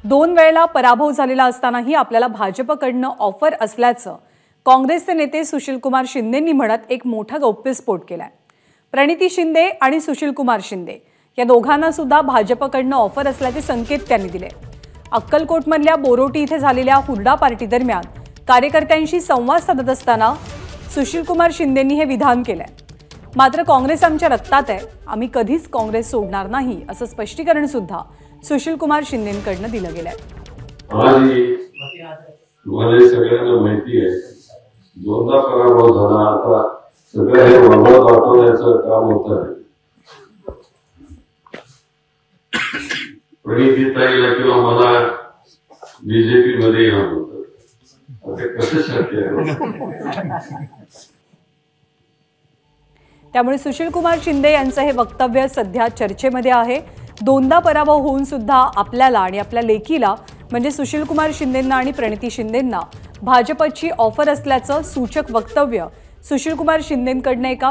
दोन वेळेला पराभव झालेला असतानाही आपल्याला भाजपकडनं ऑफर असल्याचं काँग्रेसचे नेते सुशीलकुमार शिंदेंनी म्हणत एक मोठा गौप्यस्फोट केलाय। प्रणिती शिंदे आणि सुशीलकुमार शिंदे या दोघांना सुद्धा भाजपकडनं ऑफर असल्याचे संकेत त्यांनी दिले। अक्कलकोटमधल्या बोरोटी इथे झालेल्या हुरडा पार्टी दरम्यान कार्यकर्त्यांशी संवाद साधत असताना सुशीलकुमार शिंदेंनी हे विधान केलंय। मात्र काँग्रेस आमच्या रक्तात आहे, आम्ही कधीच काँग्रेस सोडणार नाही असं स्पष्टीकरण सुद्धा सुशीलकुमार शिंदेंकडनं दिलं गेलंय। मला सगळ्यांना माहिती आहे, दोनदा पराभव झाला, आता सगळं हे वंगळ पाठवण्याचं काम होत आहे। प्रणितीताईला किंवा मला बीजेपी मध्ये येणार होतं, आता कसं शक्य आहे? त्यामुळे सुशीलकुमार शिंदे यांचं हे वक्तव्य सध्या चर्चेमध्ये आहे। दोनदा पराभव होऊन सुद्धा आपल्याला आणि आपल्या लेकीला म्हणजे सुशीलकुमार शिंदेंना आणि प्रणिती शिंदेंना भाजपची ऑफर असल्याचं सूचक वक्तव्य सुशीलकुमार शिंदेंकडनं एका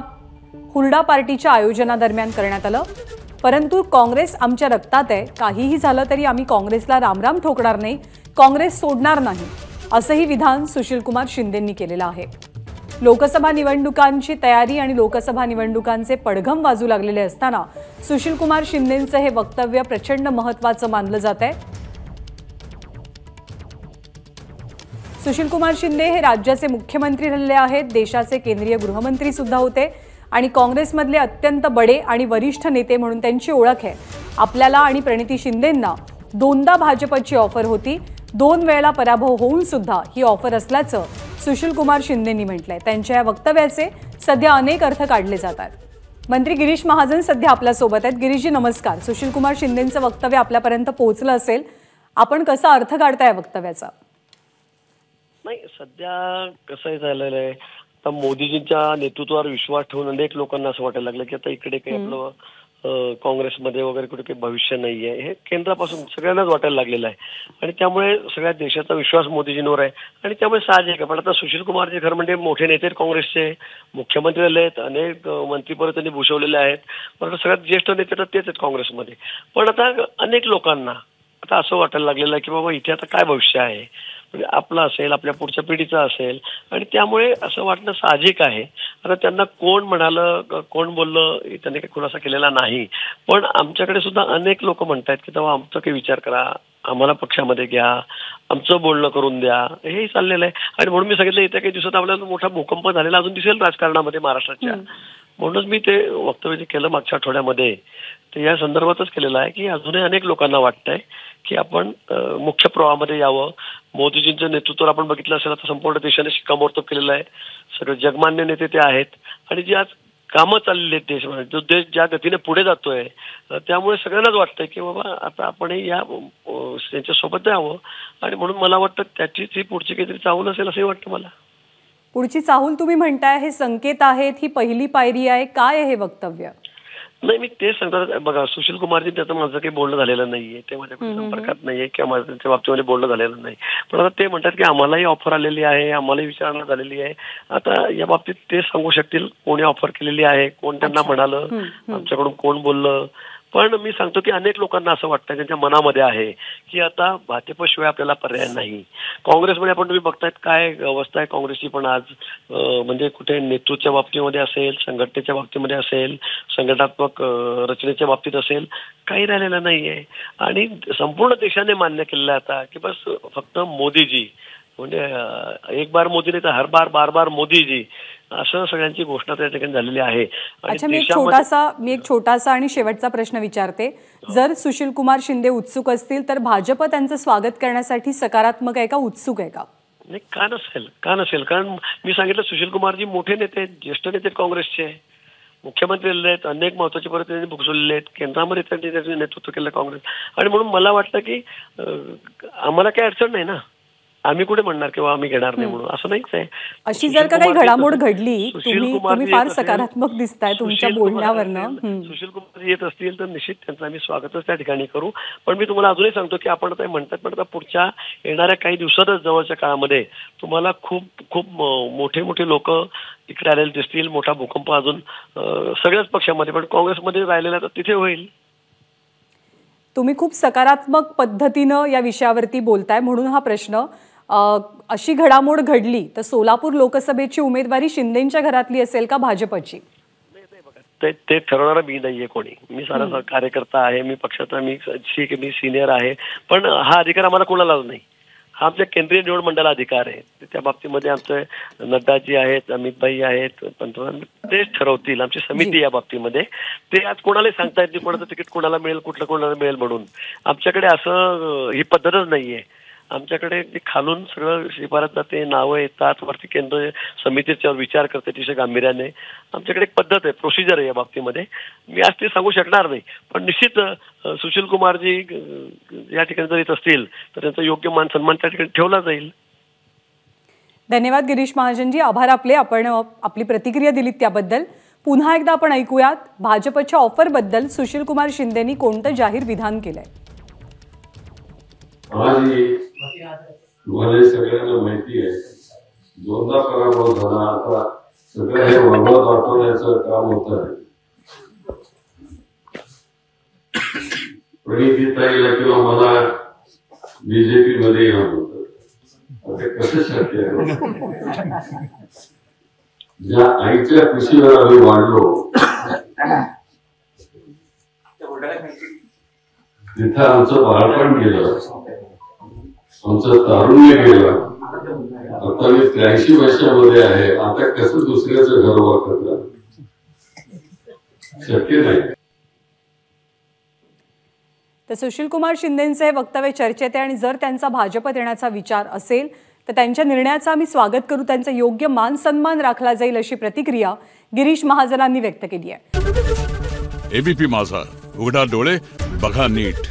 हुरडा पार्टीच्या आयोजनादरम्यान करण्यात आलं। परंतु काँग्रेस आमच्या रक्तात आहे, काहीही झालं तरी आम्ही काँग्रेसला रामराम ठोकणार नाही, काँग्रेस सोडणार नाही असंही विधान सुशीलकुमार शिंदेंनी केलेलं आहे। लोकसभा निवडणुकांची तयारी आणि लोकसभा निवडणुकांचे पडघम वाजू लागलेले असताना सुशीलकुमार शिंदेंचं हे वक्तव्य प्रचंड महत्त्वाचं मानलं जात आहे। सुशीलकुमार शिंदे हे राज्याचे मुख्यमंत्री राहिले आहेत, देशाचे केंद्रीय गृहमंत्री सुद्धा होते आणि काँग्रेसमधले अत्यंत बडे आणि वरिष्ठ नेते म्हणून त्यांची ओळख आहे। आपल्याला आणि प्रणिती शिंदेंना दोनदा भाजपची ऑफर होती, दोन वेळेला पराभव होऊन सुद्धा ही ऑफर असल्याचं सुशीलकुमार शिंदेंनी म्हटलंय। त्यांच्या या वक्तव्याचे सध्या अनेक अर्थ काढले जातात। मंत्री गिरीश महाजन सध्या आपल्या सोबत आहेत। गिरीशजी नमस्कार। सुशीलकुमार शिंदेंचं वक्तव्य आपल्यापर्यंत पोहोचलं असेल, आपण कसा अर्थ काढताय वक्तव्याचा? नाही, सध्या कसं झालेलं आहे, आता मोदीजींच्या नेतृत्वावर विश्वास ठेवून अनेक लोकांना असं वाटायला लागलं की आता इकडे काही आपलं काँग्रेसमध्ये वगैरे कुठे काही भविष्य नाहीये, हे केंद्रापासून सगळ्यांनाच वाटायला लागलेलं आहे आणि त्यामुळे सगळ्या देशाचा विश्वास मोदीजींवर आहे आणि त्यामुळे साहजिक आहे। पण आता सुशीलकुमारजी खरं म्हणजे मोठे नेते काँग्रेसचे, मुख्यमंत्री झाले आहेत, अनेक मंत्रीपद त्यांनी भूषवलेले आहेत, पण सगळ्यात ज्येष्ठ नेते तर तेच आहेत काँग्रेसमध्ये। पण आता अनेक लोकांना आता असं वाटायला लागलेलं आहे की बाबा इथे आता काय भविष्य आहे, म्हणजे आपलं असेल, आपल्या पुढच्या पिढीचं असेल आणि त्यामुळे असं वाटणं साहजिक आहे। आता त्यांना कोण म्हणालं, कोण बोललं, त्यांनी काही खुलासा केलेला नाही, पण आमच्याकडे सुद्धा अनेक लोक म्हणतात की तेव्हा आमचा काही विचार करा, आम्हाला पक्षामध्ये घ्या, आमचं बोलणं करून द्या, हेही चाललेलं आहे। आणि म्हणून मी सांगितलं येत्या काही दिवसात आपल्याला मोठा भूकंप झालेला अजून दिसेल राजकारणामध्ये महाराष्ट्राच्या, म्हणूनच मी ते वक्तव्य जे केलं मागच्या आठवड्यामध्ये ते या संदर्भातच केलेलं आहे की अजूनही अनेक लोकांना वाटतंय की आपण मुख्य प्रवाहामध्ये यावं। मोदीजींचं नेतृत्व आपण बघितलं असेल, आता संपूर्ण देशाने शिक्कामोर्तब केलेलं आहे, सगळे जगमान्य नेते ते आहेत आणि जी आज कामं चाललेली आहेत देशभरात, जो देश ज्या गतीने पुढे जातोय, त्यामुळे सगळ्यांनाच वाटतंय की बाबा आता आपण या त्यांच्यासोबत यावं आणि म्हणून मला वाटतं त्याचीच ही पुढची काहीतरी चाहूल असेल असंही वाटतं मला। पुढची चाहूल तुम्ही म्हणताय, हे संकेत आहेत, ही पहिली पायरी आहे, काय आहे हे वक्तव्य? नाही, मी तेच सांगतो बघा, सुशीलकुमारजी त्याचं माझं काही बोलणं झालेलं नाहीये, ते माझ्या संपर्कात नाहीये किंवा माझं त्यांच्या बाबतीमध्ये बोलणं झालेलं नाही, पण आता ते म्हणतात की आम्हालाही ऑफर आलेली आहे, आम्हालाही विचारणा झालेली आहे। आता या बाबतीत ते सांगू शकतील कोणी ऑफर केलेली आहे, कोण त्यांना म्हणालं, आमच्याकडून कोण बोललं, पण मी सांगतो की अनेक लोकांना असं वाटतं त्यांच्या मनामध्ये आहे की आता भाजपशिवाय आपल्याला पर्याय नाही। काँग्रेसमध्ये आपण तुम्ही बघतायत काय अवस्था आहे काँग्रेसची, पण आज म्हणजे कुठे नेतृत्वाच्या बाबतीमध्ये असेल, संघटनेच्या बाबतीमध्ये असेल, संघटनात्मक रचनेच्या बाबतीत असेल, काही राहिलेलं नाहीये आणि संपूर्ण देशाने मान्य केलेलं आहे आता की बस फक्त मोदीजी, म्हणजे एक बार मोदी नाही तर हर बार बार बार मोदीजी, असं सगळ्यांची घोषणा त्या ठिकाणी झालेली आहे। अच्छा, मी एक छोटासा आणि शेवटचा प्रश्न विचारते, जर सुशीलकुमार शिंदे उत्सुक असतील तर भाजप त्यांचं स्वागत करण्यासाठी सकारात्मक आहे का, उत्सुक आहे का? नाही, का नसेल, कारण मी सांगितलं सुशीलकुमारजी मोठे नेते आहेत, ज्येष्ठ नेते काँग्रेसचे, मुख्यमंत्री आहेत, अनेक महत्वाचे पद त्यांनी भूषवलेले आहेत, केंद्रामध्ये त्यांनी त्याचं नेतृत्व केलं काँग्रेस, आणि म्हणून मला वाटतं की आम्हाला काही अडचण नाही ना, आम्ही कुठे म्हणणार किंवा आम्ही घेणार नाही म्हणून, असं नाहीच आहे। अशी जर का काही घडामोड घडली, तुम्ही फार सकारात्मक दिसताय तुमच्या बोलण्यावरनं, सुशीलकुमार येत असतील तर निश्चित त्यांचं आम्ही स्वागतच त्या ठिकाणी करू। पण मी तुम्हाला अजूनही सांगतो की आपण आता म्हणतात, पण आता पुढच्या येणाऱ्या काही दिवसातच जवळच्या काळामध्ये तुम्हाला खूप खूप मोठे मोठे लोक इकडे आलेले दिसतील, मोठा भूकंप अजून सगळ्याच पक्षामध्ये, पण काँग्रेसमध्ये राहिलेला तर तिथे होईल। तुम्ही खूप सकारात्मक पद्धतीनं या विषयावरती बोलताय म्हणून हा प्रश्न. अशी घडामोड घडली तर सोलापूर लोकसभेची उमेदवारी शिंदेंच्या घरातली असेल का भाजपची? ते ठरवणारा मी नाहीये कोणी. मी सारा कार्यकर्ता आहे, मी पक्षाचा, मी सिनियर आहे, पण हा अधिकार आम्हाला कोणालाच नाही. हा आमच्या केंद्रीय निवड मंडळाला अधिकार आहे. त्या बाबतीमध्ये आमचे नड्डाजी आहेत, अमितभाई आहेत, पंतप्रधान तेच ठरवतील. आमची समिती या बाबतीमध्ये ते आज कोणालाही सांगता येत नाही कोणाचं तिकीट कोणाला मिळेल, कुठलं कोणाला मिळेल म्हणून. आमच्याकडे असं ही पद्धतच नाहीये. आमच्याकडे खालून सगळं शिफारस जाते, नावं येतात, वरती केंद्र समिती त्याच्यावर विचार करते तिच्या गांभीर्याने. आमच्याकडे एक पद्धत आहे, प्रोसिजर आहे या बाबतीमध्ये. मी आज ते सांगू शकणार नाही, पण निश्चित सुशील कुमारजी या ठिकाणी जर येत असतील तर त्यांचा योग्य मान सन्मान त्या ठिकाणी ठेवला जाईल. धन्यवाद गिरीश महाजनजी, आभार आपले. आपण आपली प्रतिक्रिया दिलीत त्याबद्दल. पुन्हा एकदा आपण ऐकूयात भाजपच्या ऑफरबद्दल सुशील कुमार शिंदेंनी कोणतं जाहीर विधान केलंय. तुम्हाला सगळ्यांना माहिती आहे, दोनदा पराभव झाला. आता सगळं हे वरवत वाटवण्याचं काम होत आहे. प्रणितीताईला किंवा मला बीजेपी मध्ये येणं होतं. आता कसं शक्य आहे? ज्या आईच्या कुशीवर आम्ही वाढलो तिथं आमचं बाळपण गेलं, आमचं तारुण्य गेलं. आता मी 83 वर्षामध्ये आहे. आता कसं दुसऱ्याचं घर वापरलं? शक्य नाही. तर सुशील कुमार शिंदेंचे हे वक्तव्य चर्चेत आहे आणि जर त्यांचा भाजपत येण्याचा विचार असेल तर त्यांच्या निर्णयाचं आम्ही स्वागत करू. त्यांचा योग्य मान सन्मान राखला जाईल अशी प्रतिक्रिया गिरीश महाजनांनी व्यक्त केली आहे. एबीपी माझा, उघडा डोळे बघा नीट.